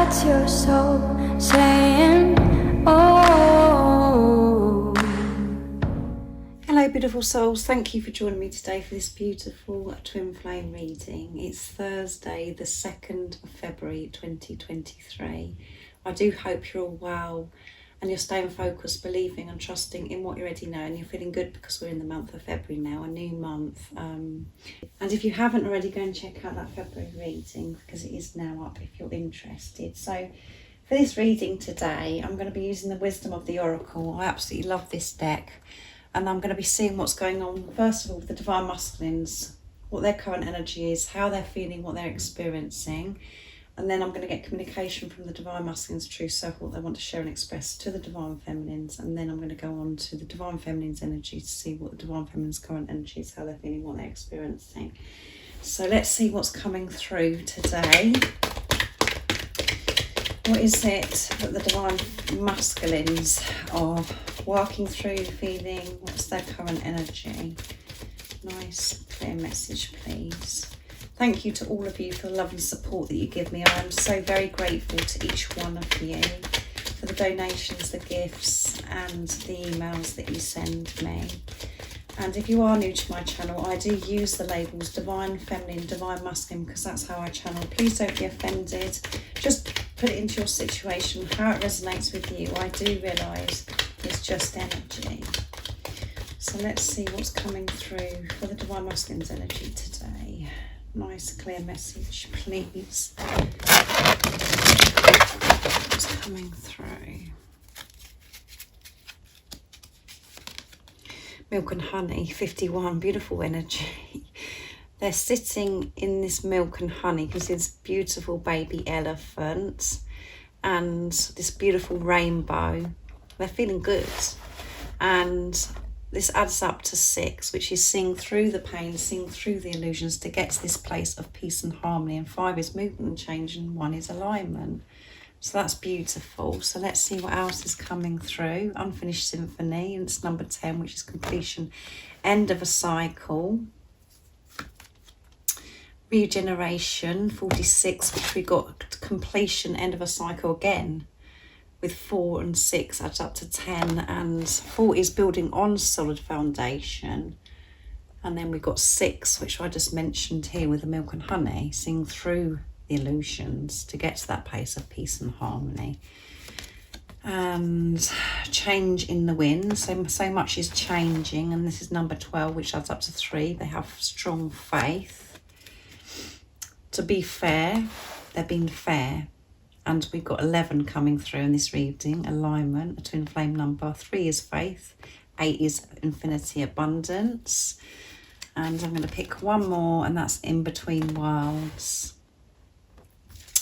That's your soul saying, oh. Hello beautiful souls, thank you for joining me today for this beautiful twin flame reading. It's Thursday the 2nd of February 2023. I do hope you're all well and you're staying focused, believing and trusting in what you already know, and you're feeling good because we're in the month of February now, a new month. And if you haven't already, go and check out that February reading because it is now up if you're interested. So for this reading today, I'm going to be using the Wisdom of the Oracle. I absolutely love this deck. And I'm going to be seeing what's going on, first of all, with the Divine Masculines, what their current energy is, how they're feeling, what they're experiencing. And then I'm going to get communication from the Divine Masculines True Circle, what they want to share and express to the Divine Feminines. And then I'm going to go on to the Divine Feminine's energy to see what the Divine Feminine's current energy is, how they're feeling, what they're experiencing. So let's see what's coming through today. What is it that the Divine Masculines are working through, feeling? What's their current energy? Nice, clear message, please. Thank you to all of you for the lovely support that you give me. I am so very grateful to each one of you for the donations, the gifts and the emails that you send me. And if you are new to my channel, I do use the labels Divine Feminine, Divine Masculine, because that's how I channel. Please don't be offended. Just put it into your situation, how it resonates with you. I do realise it's just energy. So let's see what's coming through for the Divine Masculine's energy today. Nice clear message, please. What's coming through? Milk and honey, 51, beautiful energy. They're sitting in this milk and honey because this beautiful baby elephant and this beautiful rainbow. They're feeling good. And this adds up to 6, which is seeing through the pain, seeing through the illusions to get to this place of peace and harmony. And 5 is movement and change, and 1 is alignment. So that's beautiful. So let's see what else is coming through. Unfinished symphony, and it's number 10, which is completion, end of a cycle. Regeneration, 46, which we got completion, end of a cycle again. With 4 and 6 adds up to 10, and 4 is building on solid foundation. And then we've got 6, which I just mentioned here with the milk and honey, seeing through the illusions to get to that place of peace and harmony. And change in the wind, so much is changing, and this is number 12, which adds up to 3. They have strong faith. To be fair, they're being fair. And we've got 11 coming through in this reading, alignment, a twin flame number. 3 is faith, 8 is infinity, abundance. And I'm going to pick one more, and that's in between worlds.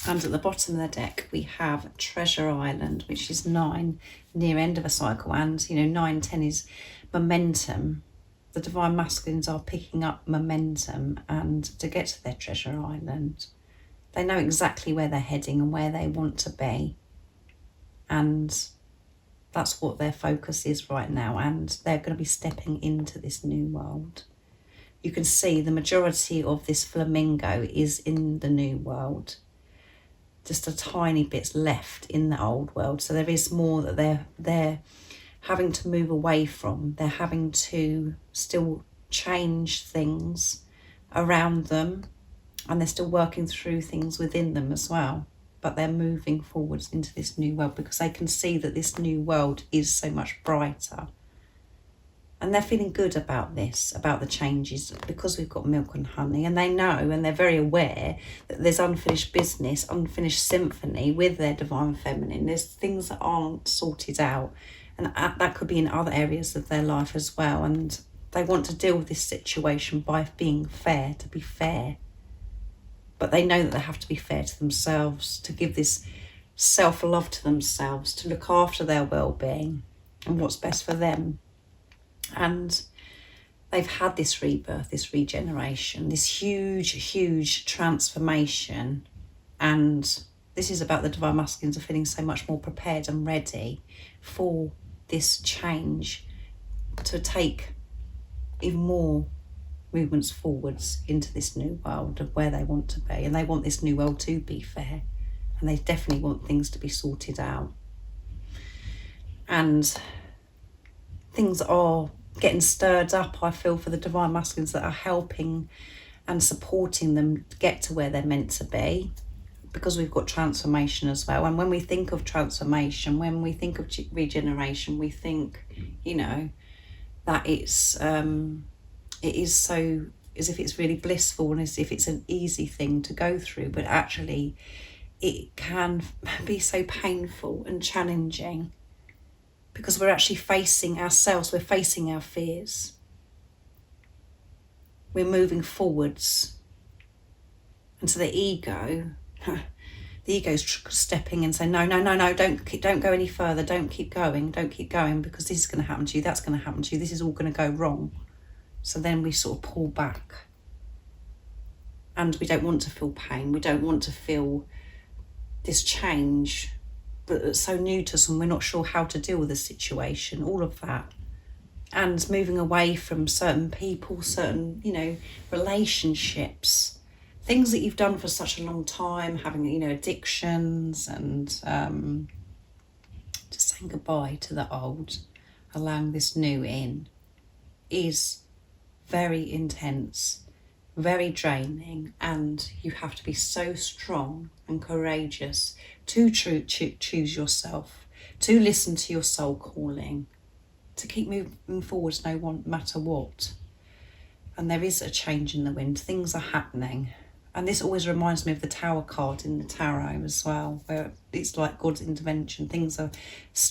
And at the bottom of the deck, we have Treasure Island, which is 9, near end of a cycle. And, 9, 10 is momentum. The Divine Masculines are picking up momentum, and to get to their Treasure Island, they know exactly where they're heading and where they want to be. And that's what their focus is right now. And they're going to be stepping into this new world. You can see the majority of this flamingo is in the new world. Just a tiny bit's left in the old world. So there is more that they're having to move away from. They're having to still change things around them. And they're still working through things within them as well. But they're moving forwards into this new world because they can see that this new world is so much brighter. And they're feeling good about this, about the changes, because we've got milk and honey. And they know, and they're very aware that there's unfinished business, unfinished symphony with their Divine Feminine. There's things that aren't sorted out. And that could be in other areas of their life as well. And they want to deal with this situation by being fair, to be fair. But they know that they have to be fair to themselves, to give this self-love to themselves, to look after their well-being and what's best for them. And they've had this rebirth, this regeneration, this huge, huge transformation. And this is about the Divine Masculines are feeling so much more prepared and ready for this change to take even more movements forwards into this new world of where they want to be. And they want this new world to be fair. and they definitely want things to be sorted out. And things are getting stirred up, I feel, for the divine masculines that are helping and supporting them get to where they're meant to be, because we've got transformation as well. And when we think of transformation, when we think of regeneration, we think, you know, that it is so, as if it's really blissful and as if it's an easy thing to go through, but actually it can be so painful and challenging, because we're actually facing ourselves, we're facing our fears. We're moving forwards. And so the ego's stepping and saying, no, don't go any further, don't keep going, because this is going to happen to you, that's going to happen to you, this is all going to go wrong. So then we sort of pull back. And we don't want to feel pain, we don't want to feel this change, but it's so new to us and we're not sure how to deal with the situation, all of that. And moving away from certain people, certain, you know, relationships, things that you've done for such a long time, having, you know, addictions, and just saying goodbye to the old, allowing this new in, is very intense, very draining, and you have to be so strong and courageous to choose yourself, to listen to your soul calling, to keep moving forwards no matter what. And there is a change in the wind, things are happening. And this always reminds me of the Tower card in the tarot as well, where it's like God's intervention, things are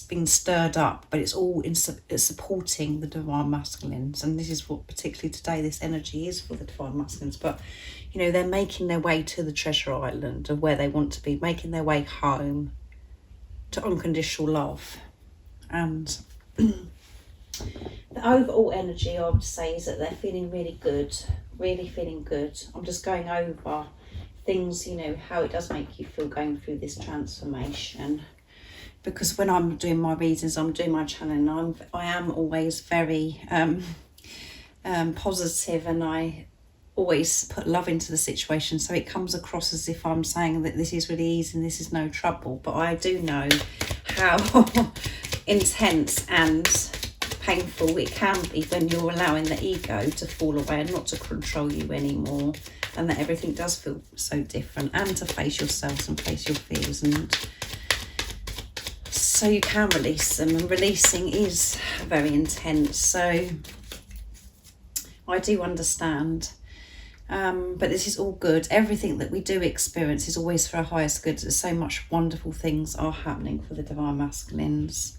being stirred up, but it's all it's supporting the divine masculines. And this is what particularly today this energy is for the divine masculines. But, you know, they're making their way to the treasure island of where they want to be, making their way home to unconditional love. And the overall energy, I would say, is that they're feeling really good, really feeling good. I'm just going over things, you know, how it does make you feel going through this transformation. Because when I'm doing my readings, I'm doing my channeling, I am always very positive, and I always put love into the situation, so it comes across as if I'm saying that this is really easy and this is no trouble. But I do know how intense and painful it can be when you're allowing the ego to fall away and not to control you anymore, and that everything does feel so different, and to face yourselves and face your fears, and so you can release them. And releasing is very intense, so I do understand. But this is all good. Everything that we do experience is always for our highest good. There's so much wonderful things are happening for the divine masculines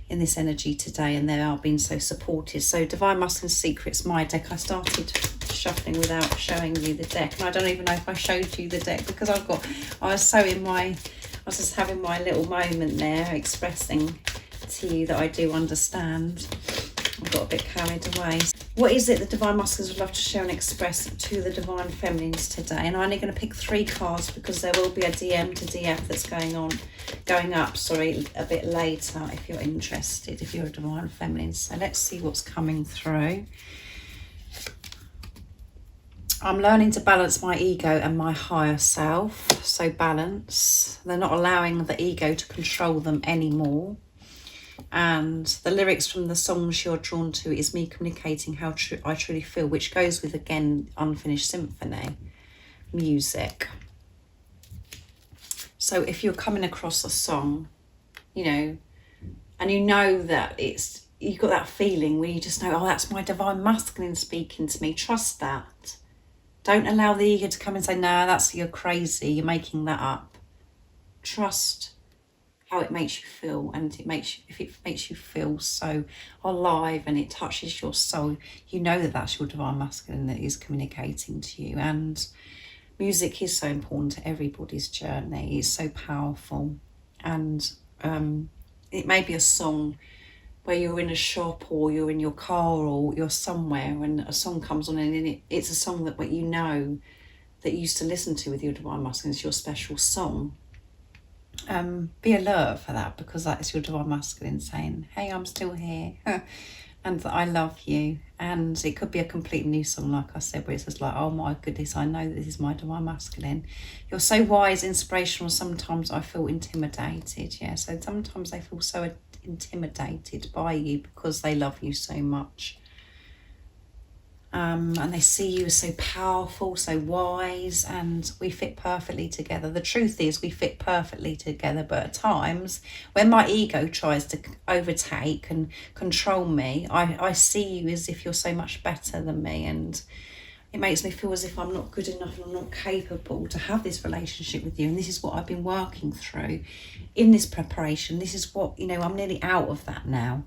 in this energy today, and they are being so supported. So Divine Masculine Secrets, my deck, I started shuffling without showing you the deck, and I don't even know if I showed you the deck, because I was just having my little moment there, expressing to you that I do understand. I got a bit carried away. What is it the divine masculines would love to share and express to the divine feminines today? And I'm only going to pick 3 cards, because there will be a DM to DF that's going up a bit later, if you're interested, if you're a divine feminine. So let's see what's coming through. I'm learning to balance my ego and my higher self. So balance. They're not allowing the ego to control them anymore. And the lyrics from the songs you're drawn to is me communicating how I truly feel, which goes with, again, Unfinished Symphony music. So if you're coming across a song, you know, and you know that you've got that feeling where you just know, oh, that's my divine masculine speaking to me, trust that. Don't allow the ego to come and say, no, you're crazy, you're making that up. Trust how it makes you feel, and if it makes you feel so alive and it touches your soul, you know that that's your divine masculine that is communicating to you. And music is so important to everybody's journey. It's so powerful. And it may be a song where you're in a shop, or you're in your car, or you're somewhere, and a song comes on, and it's a song that you know that you used to listen to with your divine masculine. It's your special song. Be alert for that, because that is your divine masculine saying, hey, I'm still here. and that I love you. And it could be a complete new song, like I said, where it's just like, oh my goodness, I know that this is my divine masculine. You're so wise, inspirational. Sometimes I feel intimidated. Yeah, so sometimes they feel so intimidated by you because they love you so much. And they see you as so powerful, so wise, and we fit perfectly together. The truth is we fit perfectly together, but at times when my ego tries to overtake and control me, I see you as if you're so much better than me, and it makes me feel as if I'm not good enough and I'm not capable to have this relationship with you. And this is what I've been working through in this preparation. This is what, I'm nearly out of that now.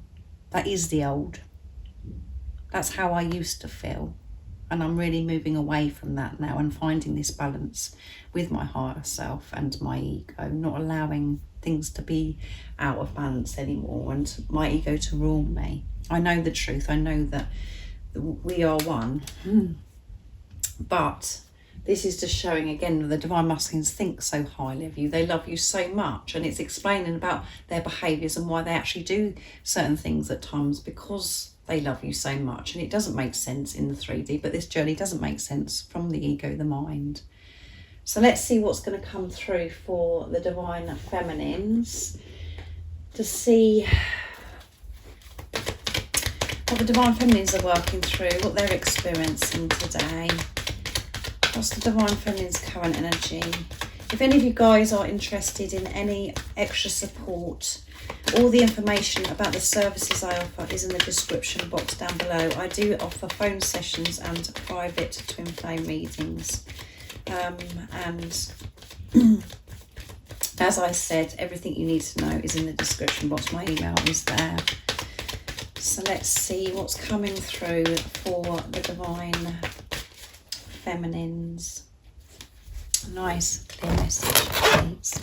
That is the old. That's how I used to feel. And I'm really moving away from that now and finding this balance with my higher self and my ego, not allowing things to be out of balance anymore and my ego to rule me. I know the truth. I know that we are one. But this is just showing again that the divine masculines think so highly of you. They love you so much, and it's explaining about their behaviours and why they actually do certain things at times, because they love you so much. And it doesn't make sense in the 3D, but this journey doesn't make sense from the ego, the mind. So let's see what's going to come through for the divine feminines, to see what the divine feminines are working through, what they're experiencing today. What's the divine feminine's current energy? If any of you guys are interested in any extra support, all the information about the services I offer is in the description box down below. I do offer phone sessions and private twin flame readings. And as I said, everything you need to know is in the description box. My email is there. So let's see what's coming through for the divine feminines. Nice clear message, please.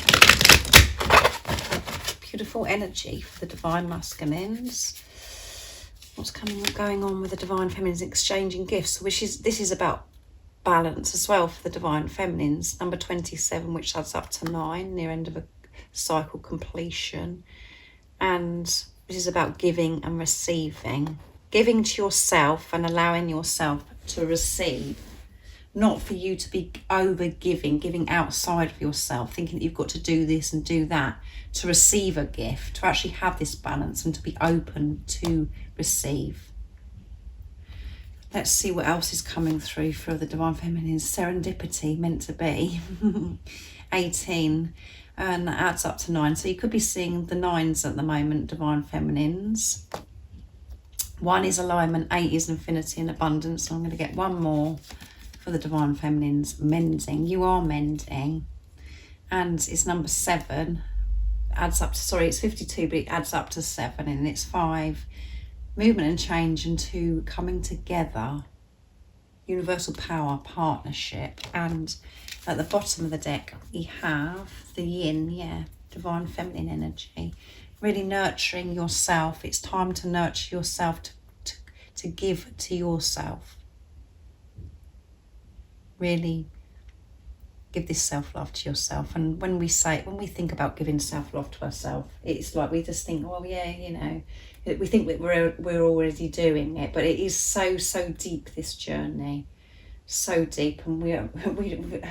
Beautiful energy for the divine masculines. What's going on with the divine feminines? Exchanging gifts, this is about balance as well for the divine feminines. Number 27, which adds up to 9, near end of a cycle completion. And this is about giving and receiving. Giving to yourself and allowing yourself to receive. Not for you to be over giving outside of yourself, thinking that you've got to do this and do that to receive a gift, to actually have this balance and to be open to receive. Let's see what else is coming through for the divine feminine. Serendipity, meant to be. 18, and that adds up to 9. So you could be seeing the 9s at the moment, divine feminines. 1 is alignment, 8 is infinity and abundance. So I'm going to get one more for the divine feminines. Mending. You are mending. And it's number 7. Adds up to, it's 52, but it adds up to 7. And it's 5. Movement and change, and 2, coming together. Universal power, partnership. And at the bottom of the deck, we have the yin, divine feminine energy. Really nurturing yourself. It's time to nurture yourself, to give to yourself. Really give this self-love to yourself. And when we think about giving self-love to ourselves, it's like we just think, well, yeah, we think that we're already doing it, but it is so deep, this journey, so deep. And we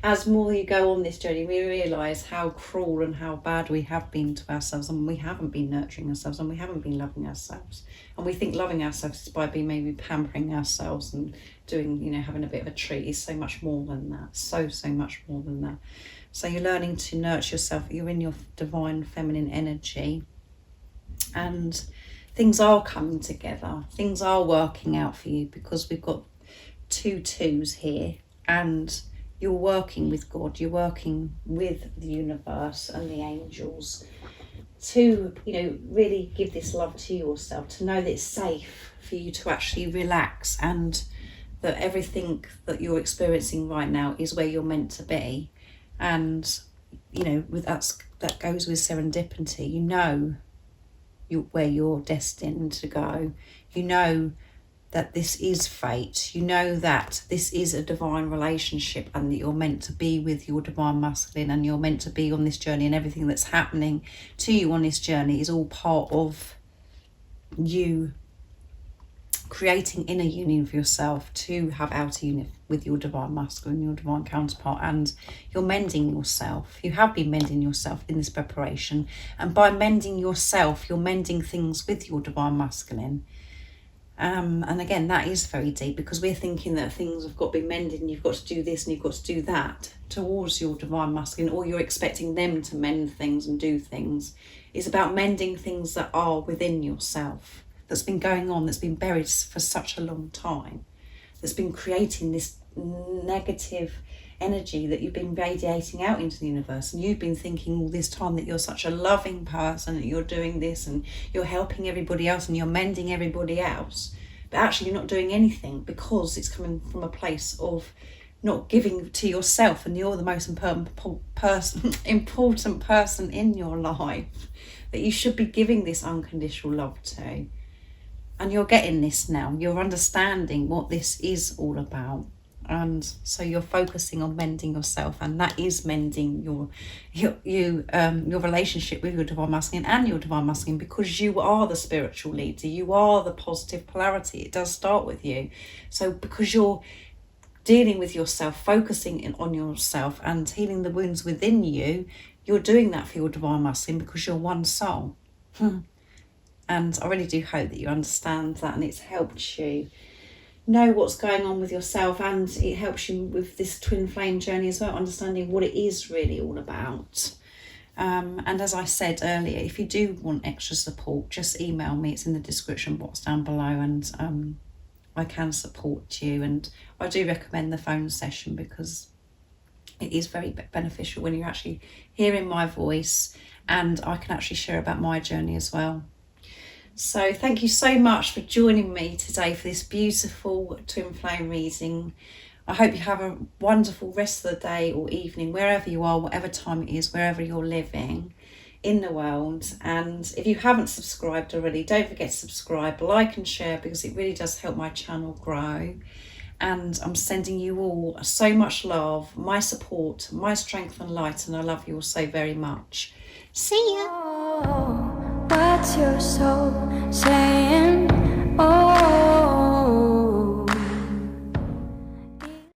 as more you go on this journey, we realise how cruel and how bad we have been to ourselves, and we haven't been nurturing ourselves, and we haven't been loving ourselves. And we think loving ourselves is by being maybe pampering ourselves and doing, having a bit of a treat. Is so much more than that. So much more than that. So you're learning to nurture yourself. You're in your divine feminine energy. And things are coming together. Things are working out for you, because we've got 2 2s here. And you're working with God. You're working with the universe and the angels to, really give this love to yourself, to know that it's safe for you to actually relax, and that everything that you're experiencing right now is where you're meant to be. And, with that goes with serendipity. Where you're destined to go. That this is fate. That this is a divine relationship, and that you're meant to be with your divine masculine, and you're meant to be on this journey, and everything that's happening to you on this journey is all part of you creating inner union for yourself to have outer union with your divine masculine, your divine counterpart, and you're mending yourself. You have been mending yourself in this preparation, and by mending yourself, you're mending things with your divine masculine. And again, that is very deep, because we're thinking that things have got to be mended and you've got to do this and you've got to do that towards your divine masculine, or you're expecting them to mend things and do things. It's about mending things that are within yourself, that's been going on, that's been buried for such a long time, that's been creating this negative energy that you've been radiating out into the universe. And you've been thinking all this time that you're such a loving person, that you're doing this and you're helping everybody else and you're mending everybody else, but actually you're not doing anything, because it's coming from a place of not giving to yourself, and you're the most important person in your life that you should be giving this unconditional love to. And you're getting this now, you're understanding what this is all about. And so you're focusing on mending yourself, and that is mending your relationship with your divine masculine and your divine masculine, because you are the spiritual leader, you are the positive polarity. It does start with you. So because you're dealing with yourself, focusing on yourself and healing the wounds within you, you're doing that for your divine masculine, because you're one soul. And I really do hope that you understand that, and it's helped you know what's going on with yourself, and it helps you with this twin flame journey as well, understanding what it is really all about. And as I said earlier, if you do want extra support, just email me. It's in the description box down below, and I can support you. And I do recommend the phone session, because it is very beneficial when you're actually hearing my voice, and I can actually share about my journey as well. So thank you so much for joining me today for this beautiful twin flame reading. I hope you have a wonderful rest of the day or evening, wherever you are, whatever time it is, wherever you're living in the world. And if you haven't subscribed already, don't forget to subscribe, like and share, because it really does help my channel grow. And I'm sending you all so much love, my support, my strength and light, and I love you all so very much. See ya. What's your soul saying? Oh.